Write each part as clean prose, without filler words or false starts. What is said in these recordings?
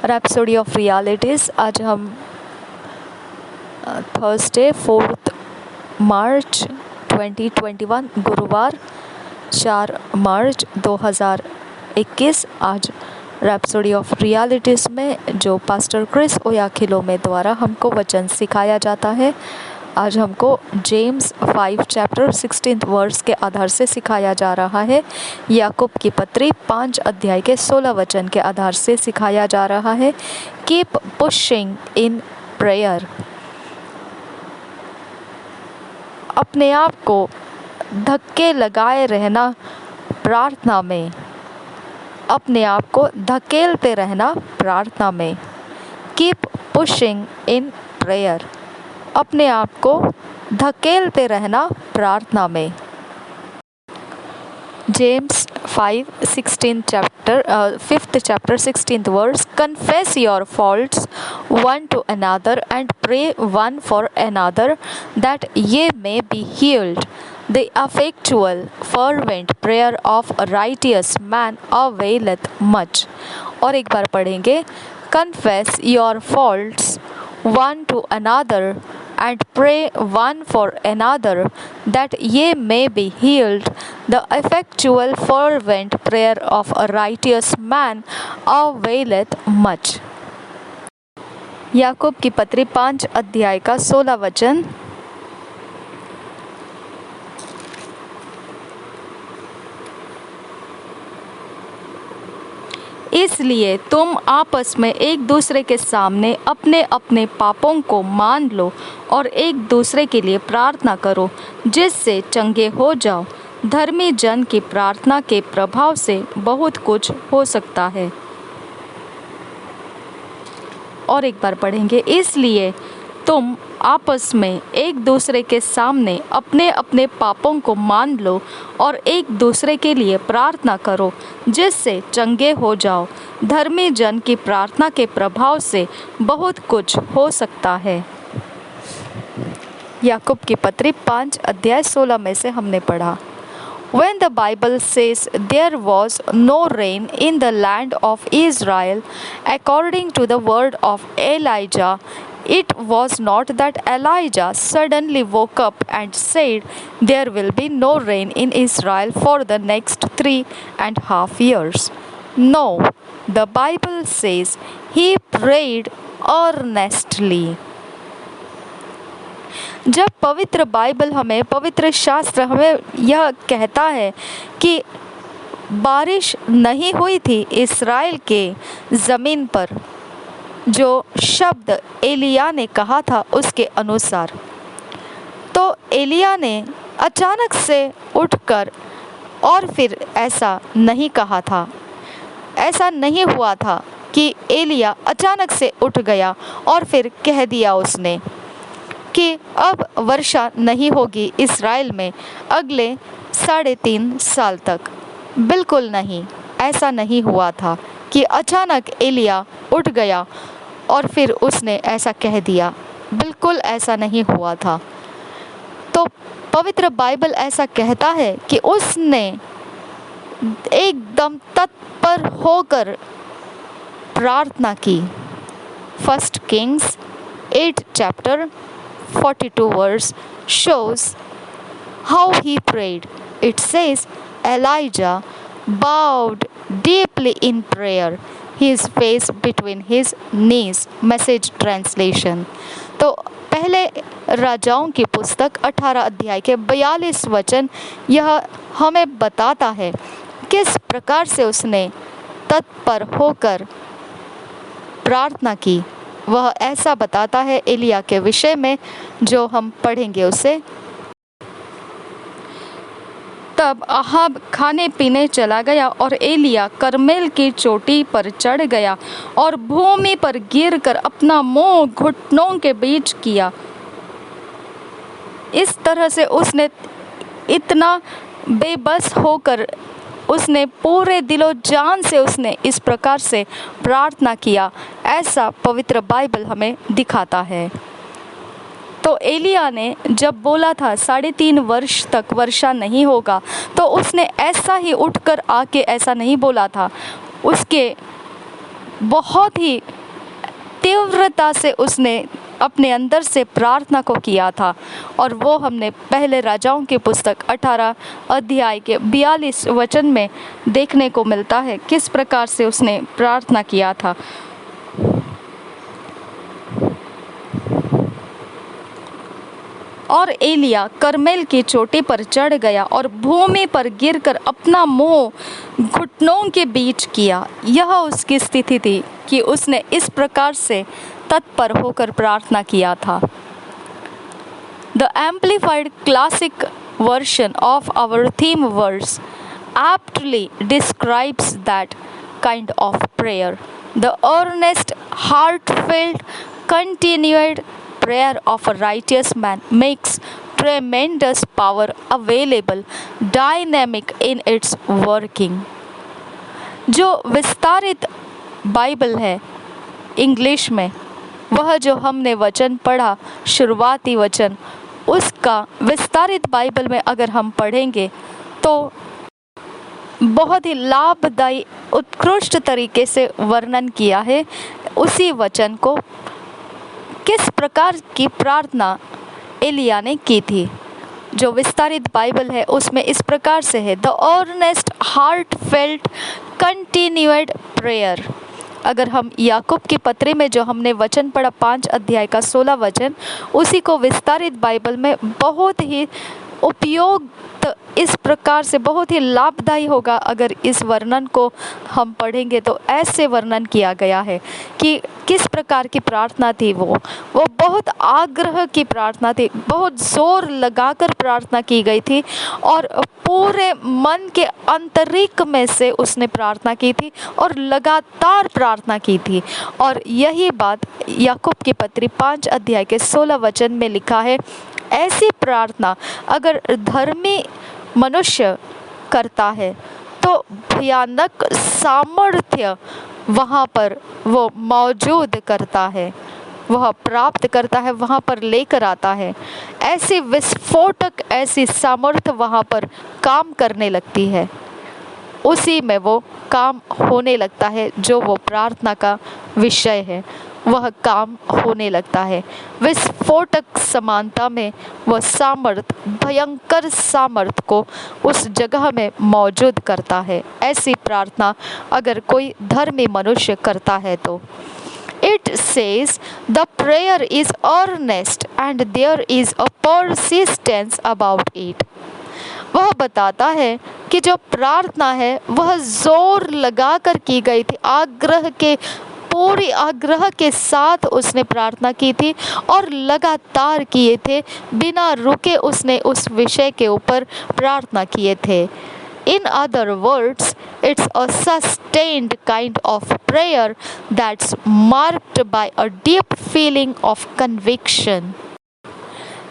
Rhapsody of realities. आज हम Thursday 4 मार्च 2021 गुरुवार 4 मार्च 2021 आज रैप्सोडी ऑफ रियलिटीज़ में जो पास्टर क्रिस ओयाखिलोमे द्वारा हमको वचन सिखाया जाता है, आज हमको जेम्स 5 चैप्टर 16 वर्स के आधार से सिखाया जा रहा है। याकूब की पत्री 5 अध्याय के 16 वचन के आधार से सिखाया जा रहा है। Keep pushing in prayer. अपने आप को धक्के लगाए रहना प्रार्थना में, अपने आप को धकेलते रहना प्रार्थना में। कीप पुशिंग इन प्रेयर, अपने आप को धकेलते रहना प्रार्थना में। James 5:16 5th chapter 16th verse, confess your faults one to another and pray one for another that ye may be healed. The effectual fervent prayer of a righteous man availeth much. और एक बार पढ़ेंगे, confess your faults one to another and pray one for another that ye may be healed. The effectual fervent prayer of a righteous man availeth much. याकूब की पत्री 5 अध्याय का 16 वचन। इसलिए तुम आपस में एक दूसरे के सामने अपने अपने पापों को मान लो और एक दूसरे के लिए प्रार्थना करो, जिससे चंगे हो जाओ। धर्मी जन की प्रार्थना के प्रभाव से बहुत कुछ हो सकता है। और एक बार पढ़ेंगे, इसलिए तुम आपस में एक दूसरे के सामने अपने अपने पापों को मान लो और एक दूसरे के लिए प्रार्थना करो, जिससे चंगे हो जाओ। धर्मी जन की प्रार्थना के प्रभाव से बहुत कुछ हो सकता है। याकूब की पत्री 5 अध्याय 16 में से हमने पढ़ा, When the Bible says there was no rain in the land of Israel according to the word of Elijah, it was not that Elijah suddenly woke up and said, there will be no rain in Israel for the next 3.5 years. No, the Bible says he prayed earnestly. जब पवित्र Bible हमें, पवित्र शास्त्र हमें यह कहता है कि बारिश नहीं हुई थी इस्राएल के ज़मीन पर, जो शब्द एलिया ने कहा था उसके अनुसार, तो एलिया ने अचानक से उठकर, और फिर ऐसा नहीं कहा था, ऐसा नहीं हुआ था कि एलिया अचानक से उठ गया और फिर कह दिया उसने कि अब वर्षा नहीं होगी इस्राएल में अगले 3.5 साल तक। बिल्कुल नहीं, ऐसा नहीं हुआ था कि अचानक एलिया उठ गया और फिर उसने ऐसा कह दिया। बिल्कुल ऐसा नहीं हुआ था। तो पवित्र बाइबल ऐसा कहता है कि उसने एकदम तत्पर होकर प्रार्थना की। 1 Kings 8 chapter 42 verse shows how he prayed. It says Elijah bowed deeply in prayer, his face between his knees. Message translation. तो पहले राजाओं की पुस्तक 18 अध्याय के 42 वचन यह हमें बताता है किस प्रकार से उसने तत्पर होकर प्रार्थना की। वह ऐसा बताता है एलिया के विषय में, जो हम पढ़ेंगे उसे। तब अहाब खाने पीने चला गया और एलिया करमेल की चोटी पर चढ़ गया और भूमि पर गिरकर अपना मुंह घुटनों के बीच किया। इस तरह से उसने इतना बेबस होकर, उसने पूरे दिलो जान से उसने इस प्रकार से प्रार्थना किया, ऐसा पवित्र बाइबल हमें दिखाता है। तो एलिया ने जब बोला था 3.5 वर्ष तक वर्षा नहीं होगा, तो उसने ऐसा ही उठकर आके ऐसा नहीं बोला था। उसके बहुत ही तीव्रता से उसने अपने अंदर से प्रार्थना को किया था। और वो हमने पहले राजाओं की पुस्तक 18 अध्याय के 42 वचन में देखने को मिलता है किस प्रकार से उसने प्रार्थना किया था। और एलिया करमेल की चोटी पर चढ़ गया और भूमि पर गिरकर अपना मुंह घुटनों के बीच किया। यह उसकी स्थिति थी कि उसने इस प्रकार से तत्पर होकर प्रार्थना किया था। The Amplified Classic version of our theme verse aptly describes that kind of prayer. The earnest, heartfelt, continued prayer of a righteous man makes tremendous power available, dynamic in its working. जो विस्तारित Bible है English में, वह जो हमने वचन पढ़ा, शुरुआती वचन, उसका विस्तारित बाइबल में अगर हम पढ़ेंगे तो बहुत ही लाभदायी उत्कृष्ट तरीके से वर्णन किया है उसी वचन को, किस प्रकार की प्रार्थना एलिया ने की थी। जो विस्तारित बाइबल है उसमें इस प्रकार से है, the earnest heart felt continued prayer. अगर हम याकूब की पत्री में जो हमने वचन पढ़ा 5 अध्याय का 16 वचन, उसी को विस्तारित बाइबल में बहुत ही उपयुक्त इस प्रकार से बहुत ही लाभदायी होगा अगर इस वर्णन को हम पढ़ेंगे तो ऐसे वर्णन किया गया है कि किस प्रकार की प्रार्थना थी। वो बहुत आग्रह की प्रार्थना थी, बहुत जोर लगाकर प्रार्थना की गई थी और पूरे मन के आंतरिक में से उसने प्रार्थना की थी और लगातार प्रार्थना की थी। और यही बात याकूब की पत्री 5 अध्याय के 16 वचन में लिखा है, ऐसी प्रार्थना अगर धर्मी मनुष्य करता है तो भयानक सामर्थ्य वहाँ पर वो मौजूद करता है, वह प्राप्त करता है, वहाँ पर लेकर आता है। ऐसी विस्फोटक, ऐसी सामर्थ्य वहाँ पर काम करने लगती है, उसी में वो काम होने लगता है जो वो प्रार्थना का विषय है, वह काम होने लगता है। विस्फोटक समानता में वह सामर्थ, भयंकर सामर्थ को उस जगह में मौजूद करता है। ऐसी प्रार्थना अगर कोई धर्मी मनुष्य करता है तो It says the prayer is earnest and there is a persistence about it. वह बताता है कि जो प्रार्थना है वह जोर लगाकर की गई थी, आग्रह के, पूरी आग्रह के साथ उसने प्रार्थना की थी और लगातार किए थे, बिना रुके उसने उस विषय के ऊपर प्रार्थना किए थे। In other words, it's a sustained kind of prayer that's marked by a deep feeling of conviction.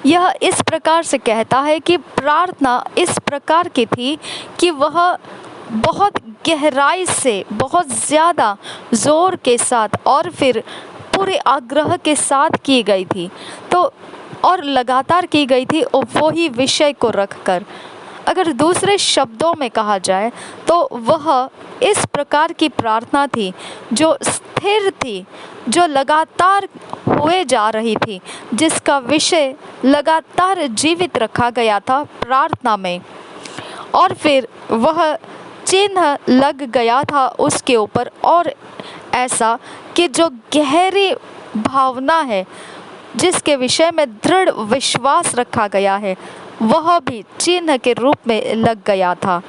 यह इस प्रकार से कहता है कि प्रार्थना इस प्रकार की थी कि वह बहुत गहराई से, बहुत ज़्यादा ज़ोर के साथ और फिर पूरे आग्रह के साथ की गई थी, तो और लगातार की गई थी वही विषय को रखकर। अगर दूसरे शब्दों में कहा जाए तो वह इस प्रकार की प्रार्थना थी जो स्थिर थी, जो लगातार हुए जा रही थी, जिसका विषय लगातार जीवित रखा गया था प्रार्थना में, और फिर वह चिन्ह लग गया था उसके ऊपर, और ऐसा कि जो गहरी भावना है, जिसके विषय में दृढ़ विश्वास रखा गया है, वह भी चिन्ह के रूप में लग गया था।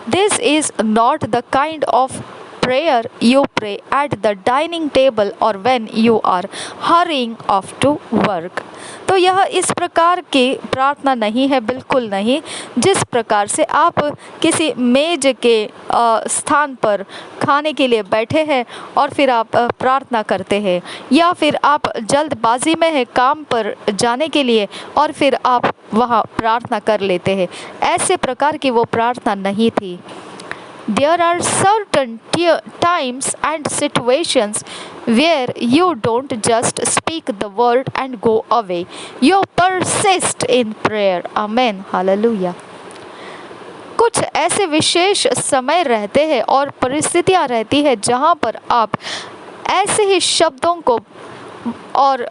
This is not the kind of prayer you pray at the dining table or when you are hurrying off to work. तो यह इस प्रकार की प्रार्थना नहीं है, बिल्कुल नहीं, जिस प्रकार से आप किसी मेज के स्थान पर खाने के लिए बैठे हैं और फिर आप प्रार्थना करते हैं, या फिर आप जल्दबाजी में हैं काम पर जाने के लिए और फिर आप वहाँ प्रार्थना कर लेते हैं। ऐसे प्रकार की वो प्रार्थना नहीं थी। There are certain times and situations where you don't just speak the word and go away. You persist in prayer. Amen. Hallelujah. कुछ ऐसे विशेष समय रहते हैं और परिस्थितियां रहती है जहां पर आप ऐसे ही शब्दों को और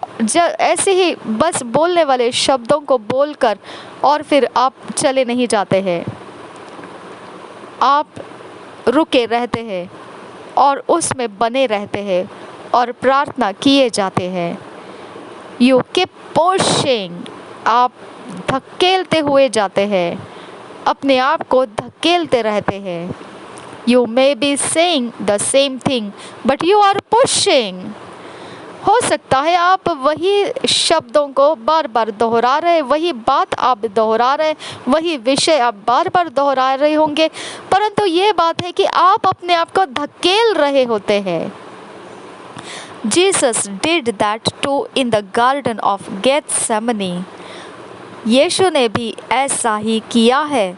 ऐसे ही बस बोलने वाले शब्दों को बोलकर और फिर आप चले नहीं जाते हैं, आप रुके रहते हैं और उसमें बने रहते हैं और प्रार्थना किए जाते हैं। यू कीप पुशिंग, आप धकेलते हुए जाते हैं, अपने आप को धकेलते रहते हैं। You may be saying the same thing but you are pushing. हो सकता है आप वही शब्दों को बार बार दोहरा रहे, वही बात आप दोहरा रहे, वही विषय आप बार बार दोहरा रहे होंगे, परंतु ये बात है कि आप अपने आप को धकेल रहे होते हैं। Jesus did that too in the garden of Gethsemane. यीशु ने भी ऐसा ही किया है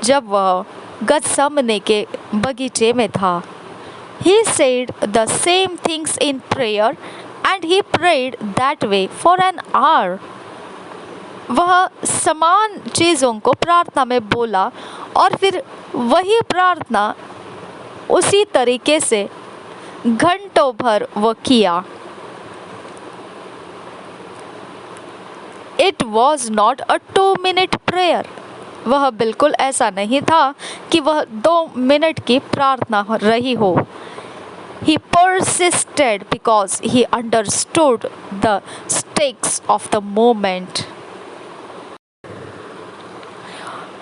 जब वह गेथसेमनी के बगीचे में था। He said the same things in prayer and he prayed that way for an hour. वह समान चीज़ों को प्रार्थना में बोला और फिर वही प्रार्थना उसी तरीके से घंटों भर वह किया। It was not a 2-minute prayer. वह बिल्कुल ऐसा नहीं था कि वह 2 मिनट की प्रार्थना रही हो। He persisted because he understood the stakes of the moment.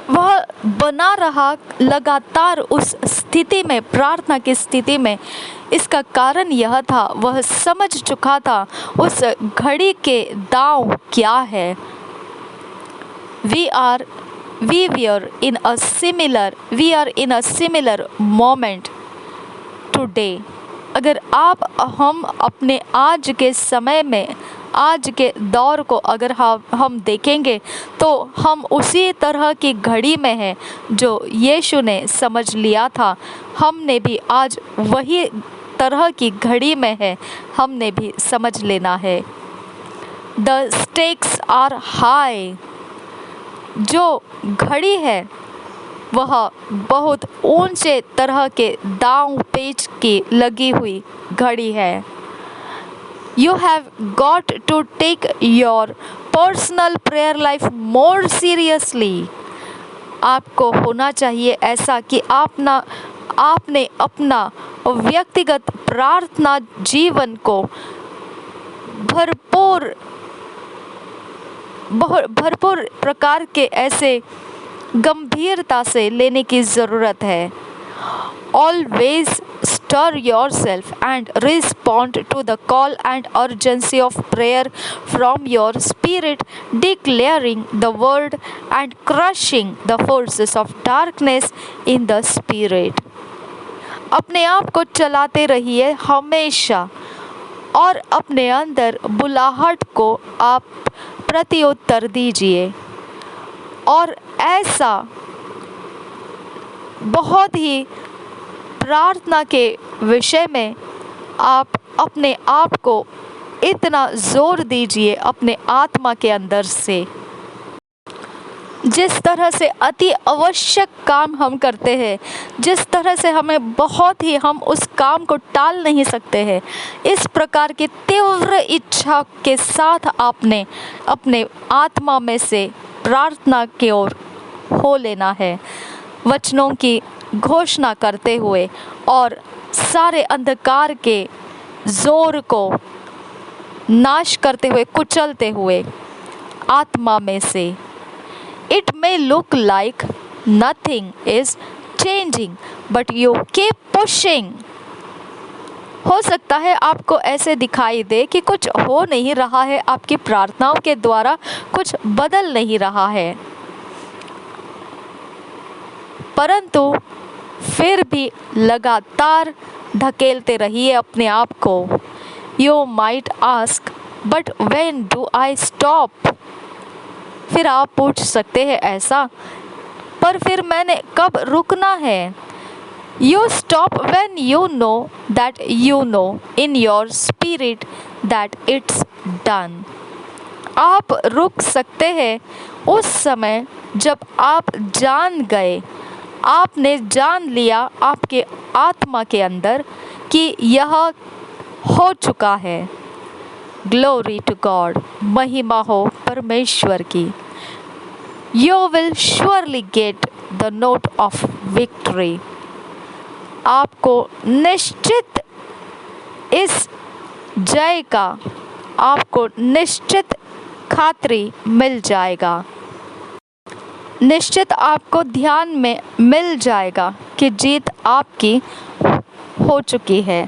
वह बना रहा लगातार उस स्थिति में, प्रार्थना की स्थिति में। इसका कारण यह था, वह समझ चुका था उस घड़ी के दांव क्या है। We are in a similar moment today. अगर हम अपने आज के समय में, आज के दौर को अगर हम देखेंगे तो हम उसी तरह की घड़ी में हैं जो यीशु ने समझ लिया था। हमने भी आज वही तरह की घड़ी में है, हमने भी समझ लेना है। The stakes are high. जो घड़ी है वह बहुत ऊंचे तरह के दांव पेच की लगी हुई घड़ी है। You have got to take your personal prayer life more seriously. आपको होना चाहिए ऐसा कि आपने अपना व्यक्तिगत प्रार्थना जीवन को भरपूर प्रकार के ऐसे गंभीरता से लेने की ज़रूरत है। Always stir yourself and respond to the call and urgency of prayer from your spirit, declaring the word and crushing the forces of darkness in the spirit. अपने आप को चलाते रहिए हमेशा और अपने अंदर बुलाहट को आप प्रत्युत्तर दीजिए और ऐसा बहुत ही प्रार्थना के विषय में आप अपने आप को इतना जोर दीजिए अपने आत्मा के अंदर से। जिस तरह से अति आवश्यक काम हम करते हैं, जिस तरह से हमें बहुत ही, हम उस काम को टाल नहीं सकते हैं, इस प्रकार की तीव्र इच्छा के साथ आपने अपने आत्मा में से प्रार्थना की ओर हो लेना है, वचनों की घोषणा करते हुए और सारे अंधकार के जोर को नाश करते हुए, कुचलते हुए आत्मा में से। It may look like nothing is changing, but you keep pushing. हो सकता है आपको ऐसे दिखाई दे कि कुछ हो नहीं रहा है, आपकी प्रार्थनाओं के द्वारा कुछ बदल नहीं रहा है, परंतु फिर भी लगातार धकेलते रहिए अपने आप को। You might ask, but when do I stop? फिर आप पूछ सकते हैं ऐसा, पर फिर मैंने कब रुकना है? You stop when you know that you know in your spirit that it's done. आप रुक सकते हैं उस समय जब आप जान गए, आपने जान लिया आपके आत्मा के अंदर कि यह हो चुका है। ग्लोरी टू गॉड, महिमा हो परमेश्वर की। You will surely get the note of victory. आपको निश्चित इस जय का, आपको निश्चित खातरी मिल जाएगा। निश्चित आपको ध्यान में मिल जाएगा कि जीत आपकी हो चुकी है।